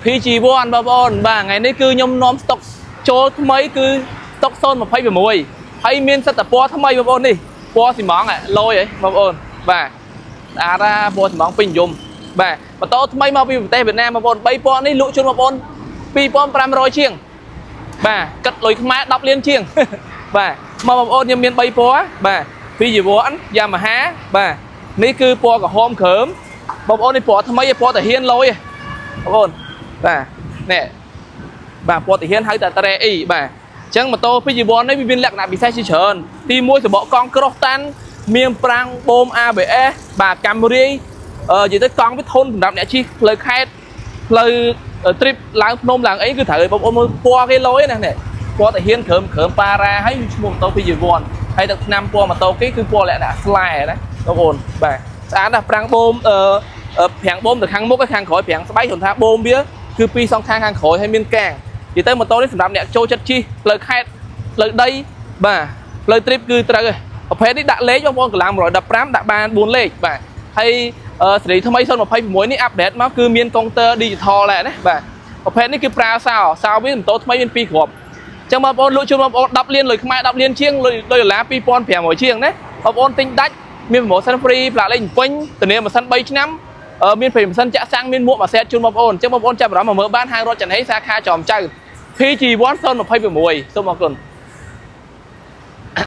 PG1 បងប្អូនបាទថ្ងៃនេះគឺខ្ញុំនាំស្តុកចូលថ្មីគឺស្តុក026ហើយមានសិតតែពណ៌ថ្មីបងប្អូននេះពណ៌ស៊ីម៉ងលយហ៎បងប្អូនបាទស្អាតណាពណ៌ស៊ីម៉ងពេញនិយមបាទម៉ូតូថ្មីមកពីប្រទេសវៀតណាមបងប្អូន3ពណ៌នេះលក់ជូនបងប្អូន2500ជាងបាទគិតលុយខ្មែរ10លានជាងបាទមកបងប្អូនខ្ញុំមាន3ពណ៌បាទ PG1 Yamaha បាទនេះគឺពណ៌ក្រហមគ្រើមបងប្អូននេះពណ៌ថ្មីពណ៌តាហ៊ានលយបងប្អូនបាទនេះបាទពណ៌តាហ៊ានហៅតែត្រេអ៊ីបាទអញ្ចឹងម៉ូតូ PG1 នេះវាមានលក្ខណៈពិសេសជាច្រើនទី1សបកកង់ក្រោះតាន់មានប្រាំងបូម ABS បាទកាមេរ៉ានិយាយទៅកង់វាធន់សម្រាប់អ្នកជិះផ្លូវខេត្តផ្លូវ trip ឡើងភ្នំឡើងអីគឺត្រូវឲ្យបងប្អូនមើលពណ៌គេលយណានេះពណ៌តាហ៊ានគ្រើមប៉ារ៉ាហើយឈ្មោះម៉ូតូ PG1 ហើយទឹកឆ្នាំពណ៌ម៉ូតូគេគឺពណ៌លក្ខណៈស្លែណាបងប្អូនបាទស្អាតណាស់ប្រាំងបូមប្រាំងបូមទៅខាងមុខហើយខាងក្រោយប្រាំងស្បែកគ្រាន់ថាបូមវាគឺពីរសងខាងក្រោយហើយមានកាំងនិយាយទៅម៉ូតូនេះសម្រាប់អ្នកចូលចិត្តជិះផ្លូវខេត្តផ្លូវដីបាទផ្លូវ trip គឺត្រូវហើយប្រភេទនេះដាក់លេខបងប្អូនកម្លាំង115ដាក់បាន4លេខបាទហើយសេរីថ្មី026នេះអាប់ដេតមកគឺមានកុងទ័រ digital ដែរណាបាទប្រភេទនេះគឺប្រើសោវាម៉ូតូថ្មីមាន2គ្រាប់អញ្ចឹងបងប្អូនលក់ជូនបងប្អូន10លានលុយខ្មែរ10លានជាងលុយដុល្លារ2500ជាងណាបងប្អូនទិញដាច់មានប្រម៉ូសិន free ផ្លាកលេខពេញធានាម៉ាស៊ីន3ឆ្នាំមានប្រេម៉ាស៊ីនចាក់សាំងមានមួកមួយសេតជូនបងប្អូនអញ្ចឹងបងប្អូនចាប់អារម្មណ៍មកមើលបានហាងរថចន្ទហេសាខាចំចៅ PG1 026សូមអរគុណ